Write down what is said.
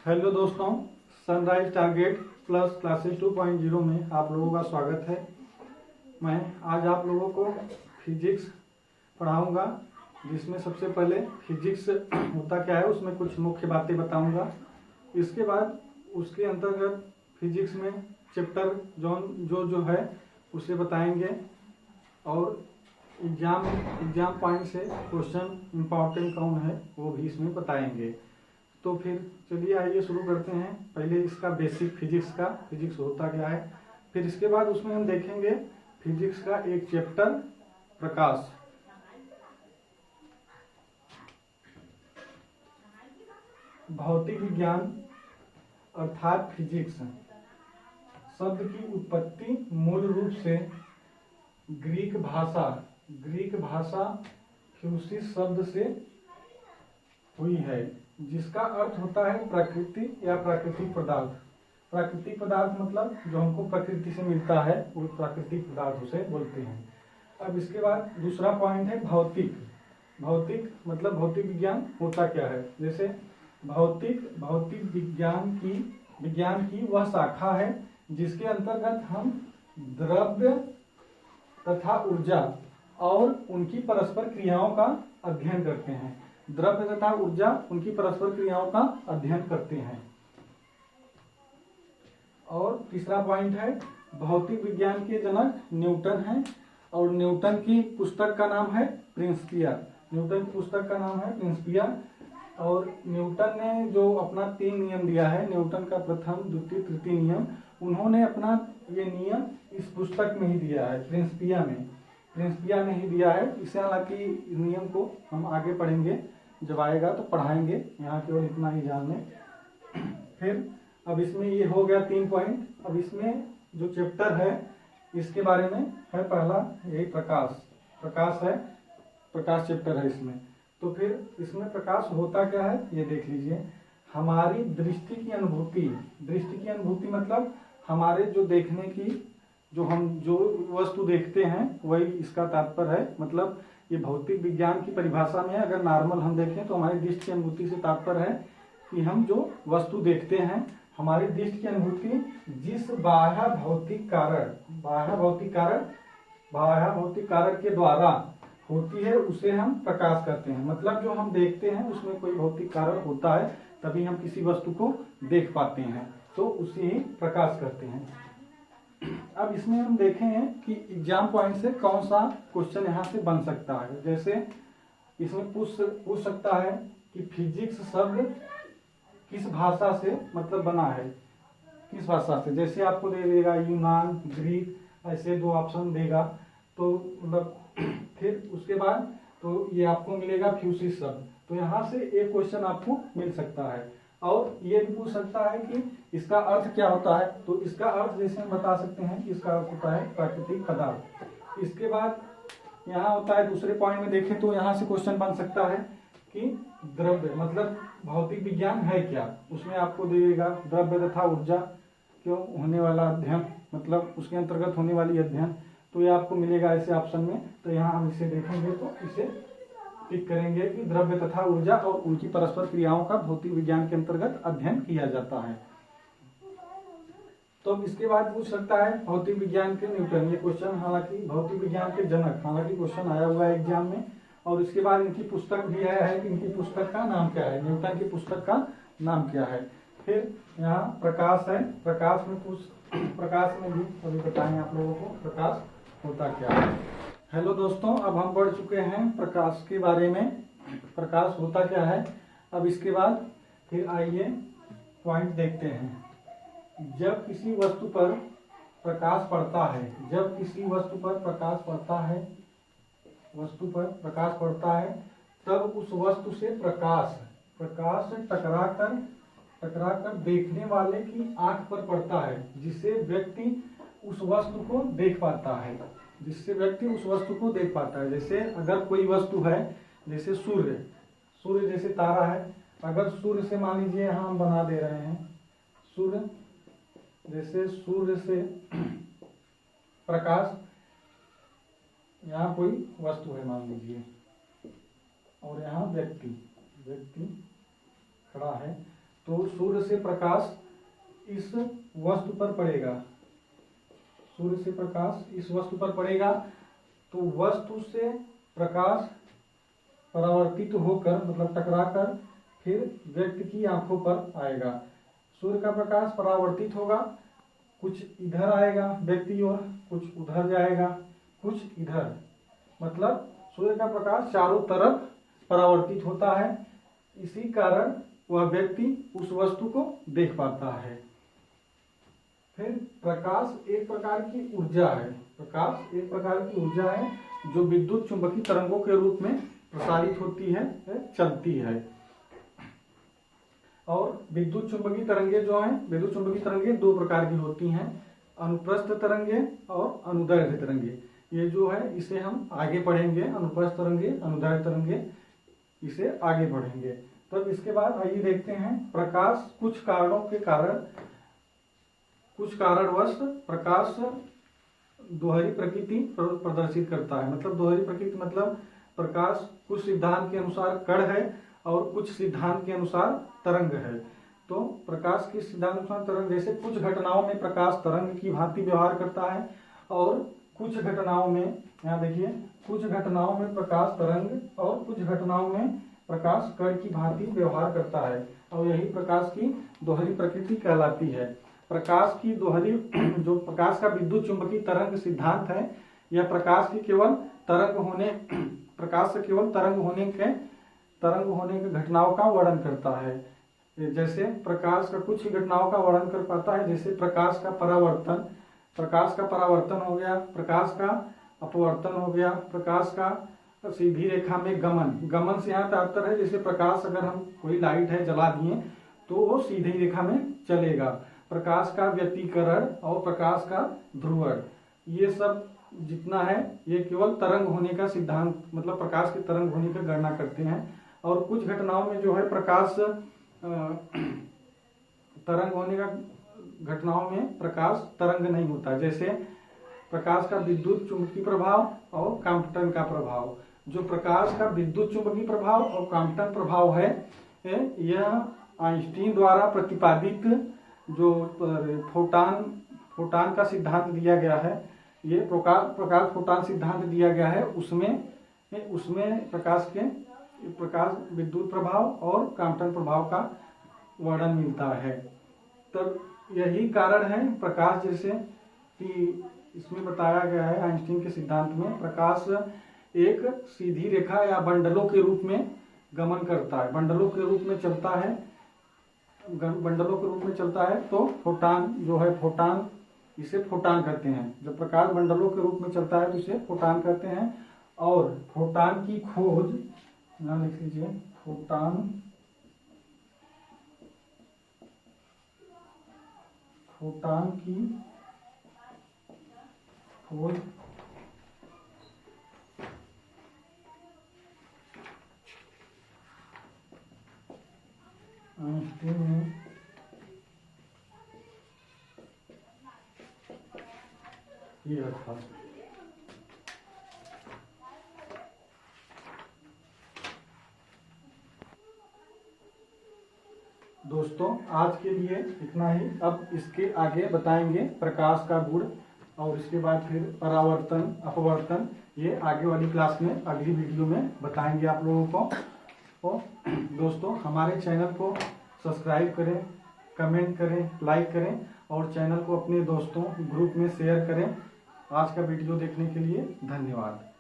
Hello दोस्तों, sunrise target plus classes 2.0 में आप लोगों का स्वागत है। मैं आज आप लोगों को फिजिक्स पढ़ाऊंगा, जिसमें सबसे पहले फिजिक्स होता क्या है उसमें कुछ मुख्य बातें बताऊंगा। इसके बाद उसके अंतर्गत फिजिक्स में चैप्टर जो है उसे बताएंगे और एग्जाम पॉइंट से क्वेश्चन इम्पोर्टेंट कौन है वो भी इसमें बताएंगे। तो फिर चलिए आइए शुरू करते हैं। पहले इसका बेसिक फिजिक्स होता क्या है, फिर इसके बाद उसमें हम देखेंगे फिजिक्स का एक चैप्टर प्रकाश। भौतिक विज्ञान अर्थात फिजिक्स शब्द की उत्पत्ति मूल रूप से ग्रीक भाषा फ्यूसिस शब्द से हुई है, जिसका अर्थ होता है प्रकृति या प्राकृतिक पदार्थ। प्राकृतिक पदार्थ मतलब जो हमको प्रकृति से मिलता है वो प्राकृतिक पदार्थ उसे बोलते हैं। अब इसके बाद दूसरा पॉइंट है भौतिक मतलब भौतिक विज्ञान होता क्या है। जैसे भौतिक विज्ञान की वह शाखा है जिसके अंतर्गत हम द्रव्य तथा ऊर्जा और उनकी परस्पर क्रियाओं का अध्ययन करते हैं। द्रव्य तथा ऊर्जा उनकी परस्पर क्रियाओं का अध्ययन करते हैं। और तीसरा पॉइंट है भौतिक विज्ञान के जनक न्यूटन हैं और न्यूटन की पुस्तक का नाम है प्रिंसिपिया। और न्यूटन ने जो अपना 3 नियम दिया है, न्यूटन का प्रथम द्वितीय तृतीय नियम, उन्होंने अपना ये नियम इस पुस्तक में ही दिया है, प्रिंसिपिया में ही दिया है। इसे हालांकि नियम को हम आगे पढ़ेंगे, जब आएगा तो पढ़ाएंगे, यहाँ केवल इतना ही जान लें। फिर अब इसमें ये हो गया 3 पॉइंट। अब इसमें जो चैप्टर है इसके बारे में है पहला यही प्रकाश चैप्टर है इसमें। तो फिर इसमें प्रकाश होता क्या है ये देख लीजिए। हमारी दृष्टि की अनुभूति मतलब हमारे जो देखने की जो वस्तु देखते हैं वही इसका तात्पर्य है। मतलब ये भौतिक विज्ञान की परिभाषा में अगर नॉर्मल हम देखें तो हमारी दृष्टि की अनुभूति से तात्पर्य है कि हम जो वस्तु देखते हैं, हमारी दृष्टि की अनुभूति जिस बाह्य भौतिक कारक के द्वारा होती है उसे हम प्रकाश करते हैं। मतलब जो हम देखते हैं उसमें कोई भौतिक कारक होता है तभी हम किसी वस्तु को देख पाते हैं, तो उसे ही प्रकाश करते हैं। अब इसमें हम देखें कि एग्जाम पॉइंट से कौन सा क्वेश्चन यहाँ से बन सकता है। जैसे इसमें पूछ सकता है कि फिजिक्स शब्द किस भाषा से मतलब बना है, किस भाषा से। जैसे आपको दे देगा यूनान, ग्रीक, ऐसे 2 ऑप्शन देगा। तो मतलब फिर उसके बाद तो ये आपको मिलेगा फ्यूसिस शब्द। तो यहाँ से एक क्वेश्चन आपको मिल सकता है। और ये भी पूछ सकता है कि इसका अर्थ क्या होता है। तो इसका अर्थ जैसे हम बता सकते हैं कि इसका अर्थ होता है प्राकृतिक पदार्थ। इसके बाद यहाँ होता है दूसरे पॉइंट में देखें तो यहाँ से क्वेश्चन बन सकता है कि द्रव्य मतलब भौतिक विज्ञान है क्या। उसमें आपको देगा द्रव्य तथा ऊर्जा क्यों होने वाला अध्ययन, मतलब उसके अंतर्गत होने वाली अध्ययन। तो ये आपको मिलेगा ऐसे ऑप्शन में। तो यहाँ हम इसे देखेंगे तो इसे टिक करेंगे कि द्रव्य तथा ऊर्जा और उनकी परस्पर क्रियाओं का भौतिक विज्ञान के अंतर्गत अध्ययन किया जाता है। तो इसके बाद पूछ सकता है भौतिक विज्ञान के न्यूटन। ये क्वेश्चन हालांकि भौतिक विज्ञान के जनक हालांकि क्वेश्चन आया हुआ है एग्जाम में। और इसके बाद इनकी पुस्तक भी आया है कि इनकी पुस्तक का नाम क्या है, न्यूटन की पुस्तक का नाम क्या है। फिर यहाँ प्रकाश है, प्रकाश में भी अभी बताएं आप लोगों को प्रकाश होता क्या है। हेलो दोस्तों, अब हम बढ़ चुके हैं प्रकाश के बारे में, प्रकाश होता क्या है। अब इसके बाद फिर आइए पॉइंट देखते हैं। जब किसी वस्तु पर प्रकाश पड़ता है तब उस वस्तु से प्रकाश टकराकर देखने वाले की आंख पर पड़ता है, जिससे व्यक्ति उस वस्तु को देख पाता है। जैसे अगर कोई वस्तु है, जैसे सूर्य जैसे तारा है, अगर सूर्य से मान लीजिए यहाँ हम बना दे रहे हैं सूर्य से प्रकाश, यहाँ कोई वस्तु है मान लीजिए और यहाँ व्यक्ति खड़ा है, तो सूर्य से प्रकाश इस वस्तु पर पड़ेगा, सूर्य से प्रकाश इस वस्तु पर पड़ेगा, तो वस्तु से प्रकाश परावर्तित होकर मतलब टकराकर फिर व्यक्ति की आंखों पर आएगा। सूर्य का प्रकाश परावर्तित होगा, कुछ इधर आएगा व्यक्ति और कुछ उधर जाएगा, कुछ इधर, मतलब सूर्य का प्रकाश चारों तरफ परावर्तित होता है। इसी कारण वह व्यक्ति उस वस्तु को देख पाता है। फिर प्रकाश एक प्रकार की ऊर्जा है, प्रकाश एक प्रकार की ऊर्जा है जो विद्युत चुंबकीय तरंगों के रूप में प्रसारित होती है, चलती है। और विद्युत चुंबकीय तरंगे जो हैं, विद्युत चुंबकीय तरंगे दो प्रकार की होती हैं, अनुप्रस्थ तरंगे और अनुदैर्ध्य तरंगे। ये जो है इसे हम आगे पढ़ेंगे, अनुप्रस्थ तरंगे, अनुदैर्ध्य तरंगे, इसे आगे पढ़ेंगे। तब इसके बाद आइए देखते हैं प्रकाश कुछ कारणों के कारण, कुछ कारणवश प्रकाश दोहरी प्रकृति प्रदर्शित करता है। मतलब दोहरी प्रकृति मतलब प्रकाश कुछ सिद्धांत के अनुसार कण है और कुछ सिद्धांत के अनुसार तरंग है। तो प्रकाश के सिद्धांत के अनुसार तरंग, जैसे कुछ घटनाओं में प्रकाश तरंग की भांति व्यवहार करता है और कुछ घटनाओं में, यहाँ देखिए, कुछ घटनाओं में प्रकाश तरंग और कुछ घटनाओं में प्रकाश कण की भांति व्यवहार करता है, और यही प्रकाश की दोहरी प्रकृति कहलाती है। प्रकाश की दोहरी, जो प्रकाश का विद्युत चुंबकीय तरंग सिद्धांत है, यह प्रकाश की केवल तरंग होने, प्रकाश से केवल तरंग होने के घटनाओं का वर्णन करता है। जैसे प्रकाश का कुछ ही घटनाओं का वर्णन कर पाता है, जैसे प्रकाश का परावर्तन हो गया, प्रकाश का अपवर्तन हो गया, प्रकाश का सीधी रेखा में गमन से यहाँ तात्पर्य है, जैसे प्रकाश अगर हम कोई लाइट है जला दिए तो वो सीधी रेखा में चलेगा। प्रकाश का व्यतिकरण और प्रकाश का ध्रुवण, ये सब जितना है ये केवल तरंग होने का सिद्धांत, मतलब प्रकाश के तरंग होने का गणना करते हैं। और कुछ घटनाओं में जो है प्रकाश तरंग होने का, घटनाओं में प्रकाश तरंग नहीं होता, जैसे प्रकाश का विद्युत चुंबकीय प्रभाव और काम्पटन का प्रभाव। जो प्रकाश का विद्युत चुंबकीय प्रभाव और काम्पटन प्रभाव है, यह आइंस्टीन द्वारा प्रतिपादित जो फोटान का सिद्धांत दिया गया है, ये प्रकाश फोटान सिद्धांत दिया गया है, उसमें प्रकाश विद्युत प्रभाव और काम्पटन प्रभाव का वर्णन मिलता है। तब यही कारण है प्रकाश, जैसे कि इसमें बताया गया है आइंस्टीन के सिद्धांत में, प्रकाश एक सीधी रेखा या बंडलों के रूप में गमन करता है, बंडलों के रूप में चलता है, तो फोटान जो है, फोटान, इसे फोटान कहते हैं। जब प्रकाश बंडलों के रूप में चलता है तो इसे फोटान कहते हैं। और फोटान की खोज, नाम लिख लीजिए, फोटान की खोज आइंस्टीन ने किया था। दोस्तों आज के लिए इतना ही। अब इसके आगे बताएंगे प्रकाश का गुण, और इसके बाद फिर परावर्तन, अपवर्तन, ये आगे वाली क्लास में, अगली वीडियो में बताएंगे आप लोगों को। तो दोस्तों हमारे चैनल को सब्सक्राइब करें, कमेंट करें, लाइक करें और चैनल को अपने दोस्तों ग्रुप में शेयर करें। आज का वीडियो देखने के लिए धन्यवाद।